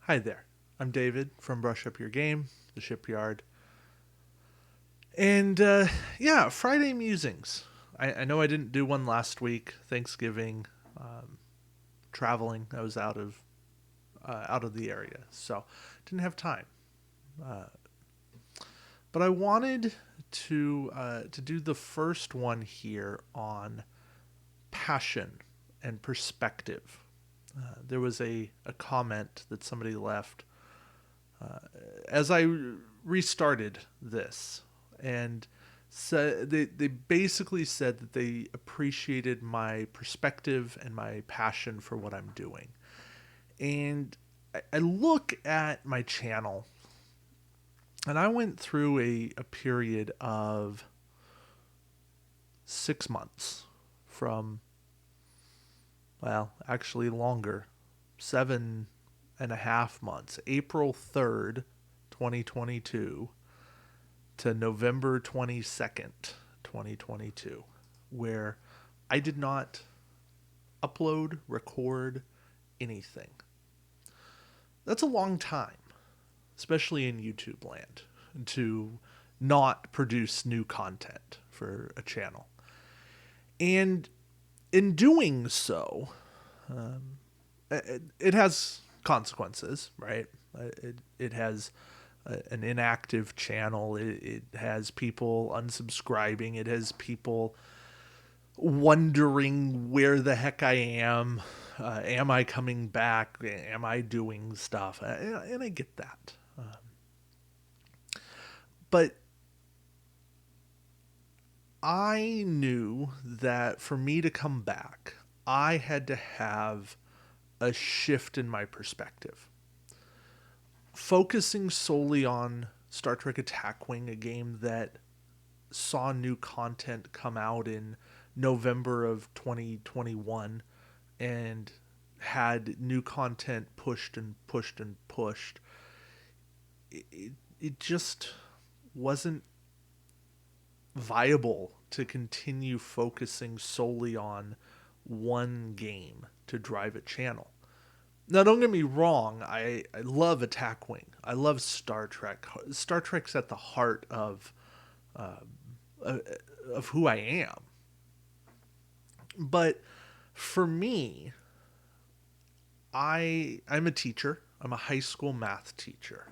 Hi there. I'm David from Brush Up Your Game, the Shipyard. And yeah, Friday musings. I know I didn't do one last week. Thanksgiving, um, traveling. I was out of the area, so didn't have time. Uh, but I wanted to do the first one here on passion and perspective. There was a comment that somebody left uh, as I restarted this, and they basically said that they appreciated my perspective and my passion for what I'm doing. And I look at my channel, and I went through a period of 6 months from, well, actually longer, 7.5 months, April 3rd, 2022 to November 22nd, 2022, where I did not upload, record anything. That's a long time, especially in YouTube land, to not produce new content for a channel. And in doing so, it has consequences, right? It has an inactive channel. It has people unsubscribing. It has people wondering where the heck I am. Am I coming back? Am I doing stuff? And I get that. But I knew that for me to come back, I had to have a shift in my perspective. Focusing solely on Star Trek Attack Wing, a game that saw new content come out in November of 2021 and had new content pushed and pushed and pushed. It just wasn't viable to continue focusing solely on one game to drive a channel. Now, don't get me wrong, I love Attack Wing. I love Star Trek. Star Trek's at the heart uh, of who I am. But for me, I'm a teacher. I'm a high school math teacher.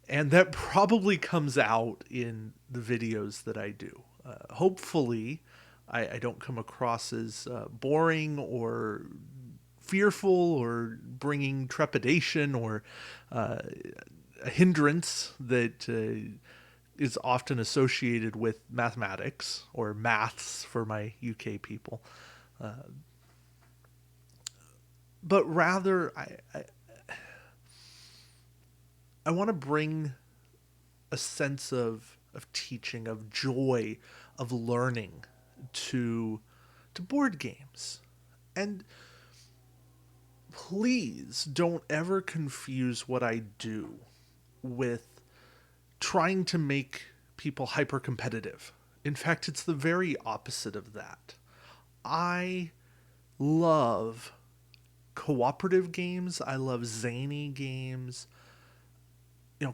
And that probably comes out in the videos that I do. Hopefully, I don't come across as boring or fearful or bringing trepidation or uh, a hindrance that is often associated with mathematics or maths for my UK people. Uh, but rather, I want to bring a sense of teaching, of joy, of learning to board games. And please don't ever confuse what I do with trying to make people hyper competitive. In fact, it's the very opposite of that. I love cooperative games. I love zany games.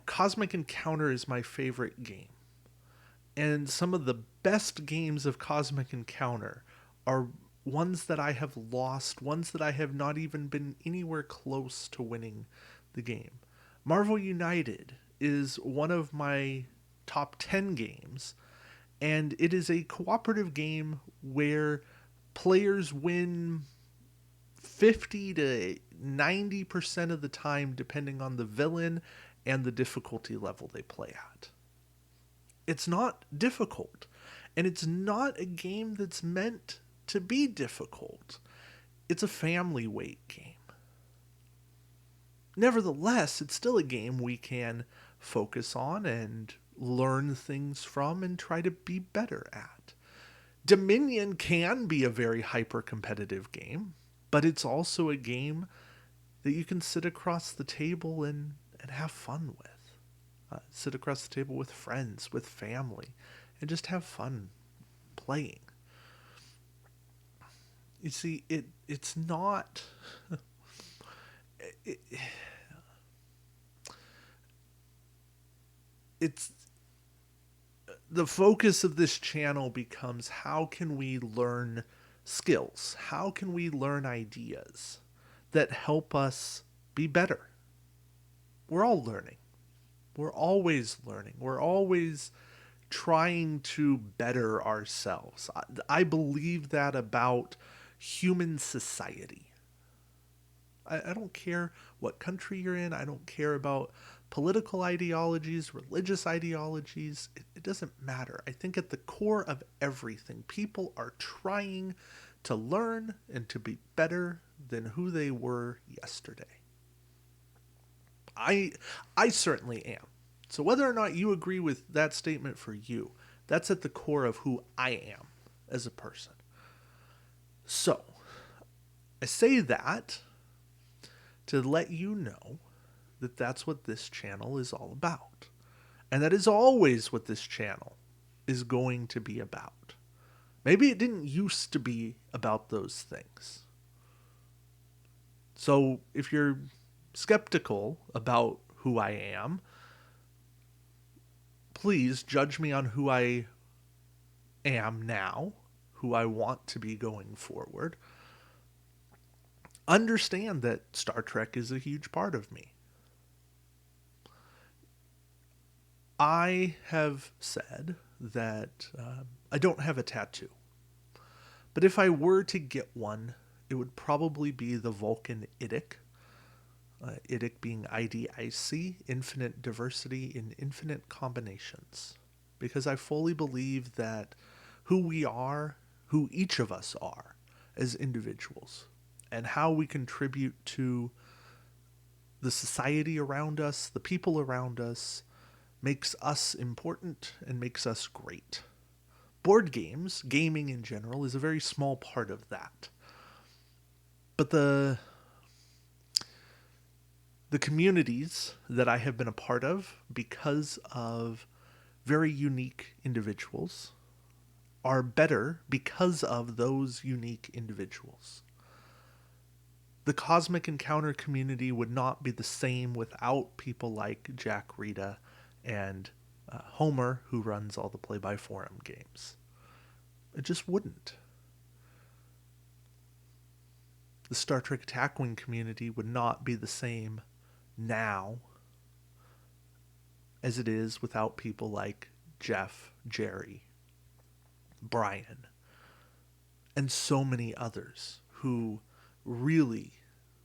Cosmic Encounter is my favorite game. And some of the best games of Cosmic Encounter are ones that I have lost, ones that I have not even been anywhere close to winning the game. Marvel United is one of my top 10 games, and it is a cooperative game where players win 50 to 90% of the time, depending on the villain and the difficulty level they play at. It's not difficult, and it's not a game that's meant to be difficult. It's a family weight game. Nevertheless, it's still a game we can focus on and learn things from and try to be better at. Dominion can be a very hyper competitive game, but it's also a game that you can sit across the table and have fun with. Sit across the table with friends, with family, and just have fun playing. You see, it's not. It, it's the focus of this channel becomes how can we learn skills? How can we learn ideas that help us be better? We're all learning. We're always learning. We're always trying to better ourselves. I believe that about human society. I don't care what country you're in. I don't care about political ideologies, religious ideologies. It doesn't matter. I think at the core of everything, people are trying to learn and to be better than who they were yesterday. I certainly am. So whether or not you agree with that statement for you, that's at the core of who I am as a person. So, I say that to let you know that that's what this channel is all about. And that is always what this channel is going to be about. Maybe it didn't used to be about those things. So if you're skeptical about who I am, please judge me on who I am now, who I want to be going forward. Understand that Star Trek is a huge part of me. I have said that I don't have a tattoo. But if I were to get one, it would probably be the Vulcan IDIC. IDIC being IDIC, Infinite Diversity in Infinite Combinations. Because I fully believe that who we are, who each of us are as individuals, and how we contribute to the society around us, the people around us, makes us important and makes us great. Board games, gaming in general, is a very small part of that. But the communities that I have been a part of, because of very unique individuals, are better because of those unique individuals. The Cosmic Encounter community would not be the same without people like Jack Rita and Homer, who runs all the play-by-forum games. It just wouldn't. The Star Trek Attack Wing community would not be the same now as it is without people like Jeff, Jerry, Brian, and so many others who really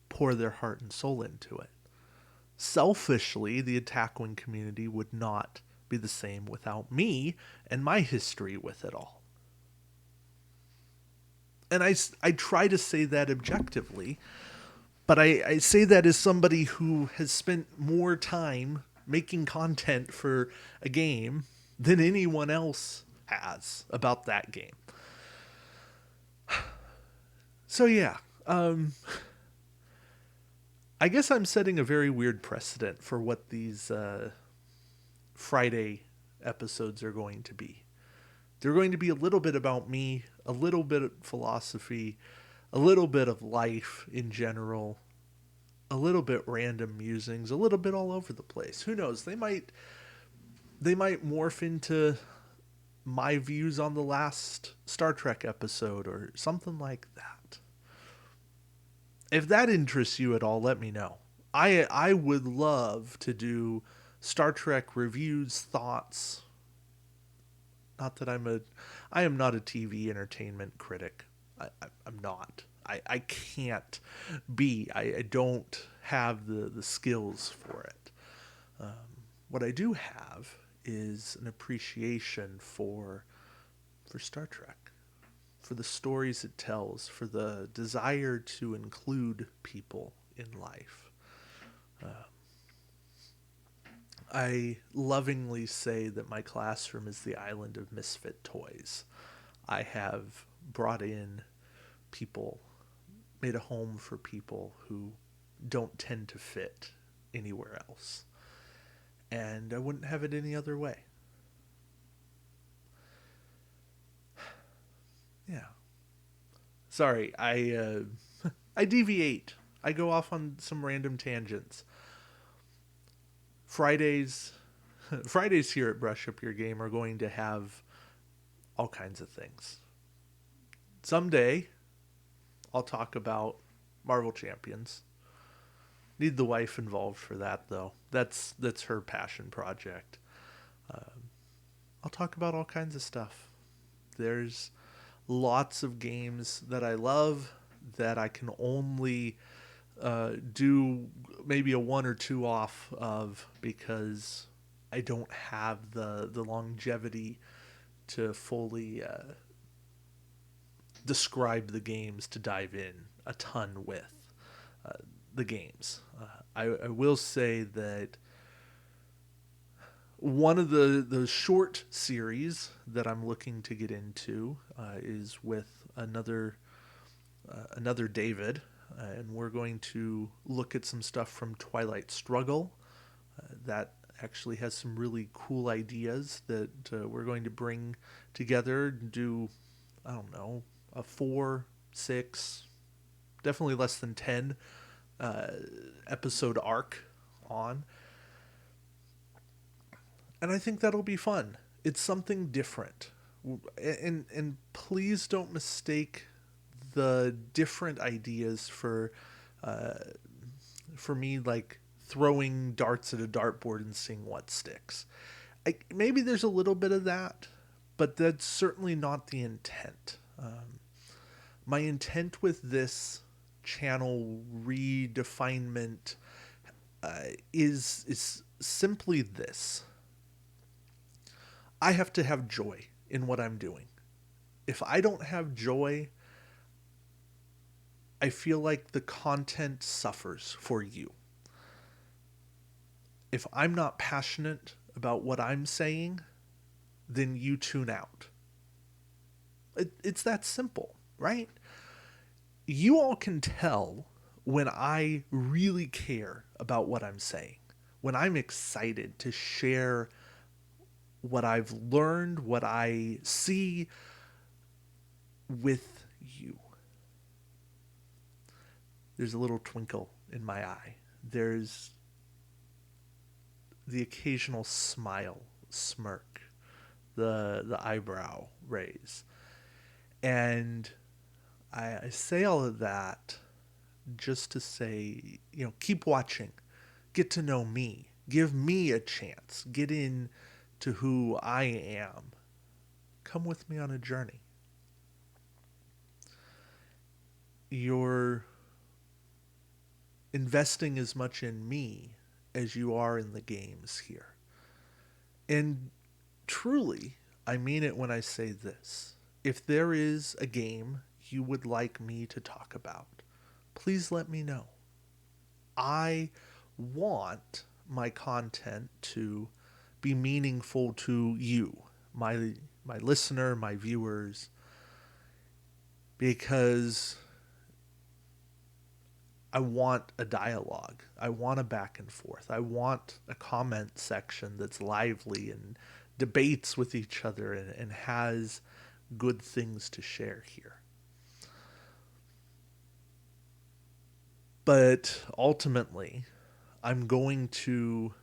pour their heart and soul into it. Selfishly, the Attack Wing community would not be the same without me and my history with it all. And I try to say that objectively, but I say that as somebody who has spent more time making content for a game than anyone else has about that game. So yeah, I guess I'm setting a very weird precedent for what these Friday episodes are going to be. They're going to be a little bit about me, a little bit of philosophy, a little bit of life in general, a little bit random musings, a little bit all over the place. Who knows? They might morph into my views on the last Star Trek episode or something like that. If that interests you at all, let me know. I would love to do Star Trek reviews, thoughts. Not that I am not a TV entertainment critic. I'm not. I can't be. I don't have the skills for it. What I do have is an appreciation for Star Trek, for the stories it tells, for the desire to include people in life. I lovingly say that my classroom is the island of misfit toys. I have brought in people, made a home for people who don't tend to fit anywhere else. And I wouldn't have it any other way. Yeah. Sorry, I deviate. I go off on some random tangents. Fridays, Fridays here at Brush Up Your Game are going to have all kinds of things. Someday, I'll talk about Marvel Champions. Need the wife involved for that, though. That's her passion project. I'll talk about all kinds of stuff. There's lots of games that I love that I can only do maybe a one or two off of because I don't have the longevity to fully describe the games, to dive in a ton with the games. I will say that one of the short series that I'm looking to get into is with another David, and we're going to look at some stuff from Twilight Struggle. That actually has some really cool ideas that we're going to bring together and do, I don't know, a 4, 6, definitely less than 10 episode arc on. And I think that'll be fun. It's something different. And please don't mistake the different ideas for me like throwing darts at a dartboard and seeing what sticks. Maybe there's a little bit of that, but that's certainly not the intent. My intent with this channel redefinement is simply this. I have to have joy in what I'm doing. If I don't have joy, I feel like the content suffers for you. If I'm not passionate about what I'm saying, then you tune out. It's that simple, right? You all can tell when I really care about what I'm saying, when I'm excited to share what I've learned, what I see with you. There's a little twinkle in my eye. There's the occasional smile, smirk, the eyebrow raise. And I say all of that just to say, keep watching. Get to know me. Give me a chance. Get in to who I am. Come with me on a journey. You're investing as much in me as you are in the games here. And truly, I mean it when I say this. If there is a game you would like me to talk about, please let me know. I want my content to be meaningful to you, my listener, my viewers, because I want a dialogue. I want a back and forth. I want a comment section that's lively and debates with each other and has good things to share here. But ultimately, I'm going to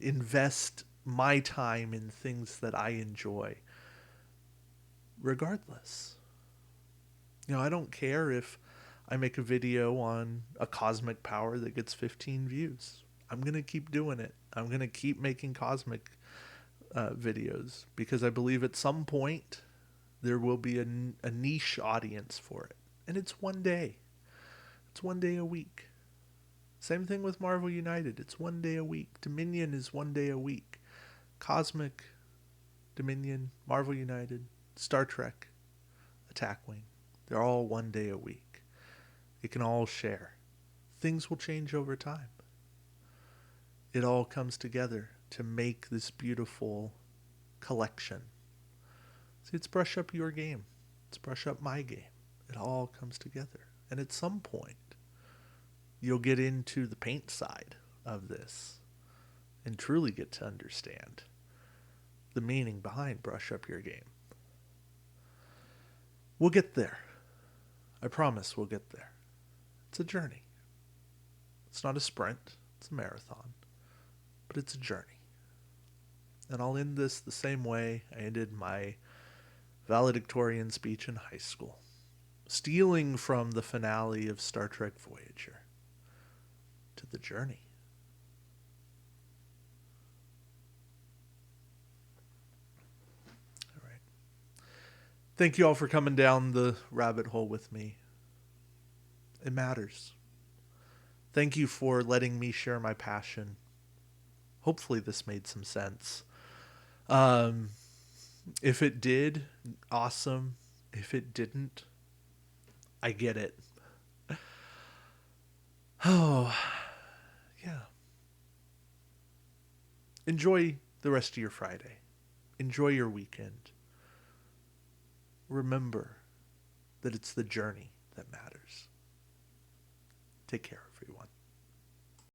invest my time in things that I enjoy, regardless. I don't care if I make a video on a cosmic power that gets 15 views. I'm going to keep doing it. I'm going to keep making cosmic videos because I believe at some point there will be a niche audience for it. And it's one day. It's one day a week. Same thing with Marvel United. It's one day a week. Dominion is one day a week. Cosmic, Dominion, Marvel United, Star Trek, Attack Wing. They're all one day a week. You can all share. Things will change over time. It all comes together to make this beautiful collection. See, it's Brush Up Your Game. It's Brush Up My Game. It all comes together. And at some point, you'll get into the paint side of this and truly get to understand the meaning behind Brush Up Your Game. We'll get there. I promise we'll get there. It's a journey. It's not a sprint. It's a marathon. But it's a journey. And I'll end this the same way I ended my valedictorian speech in high school, stealing from the finale of Star Trek Voyager, to the journey. All right. Thank you all for coming down the rabbit hole with me. It matters. Thank you for letting me share my passion. Hopefully this made some sense. If it did, awesome. If it didn't, I get it. Oh, yeah. Enjoy the rest of your Friday. Enjoy your weekend. Remember that it's the journey that matters. Take care.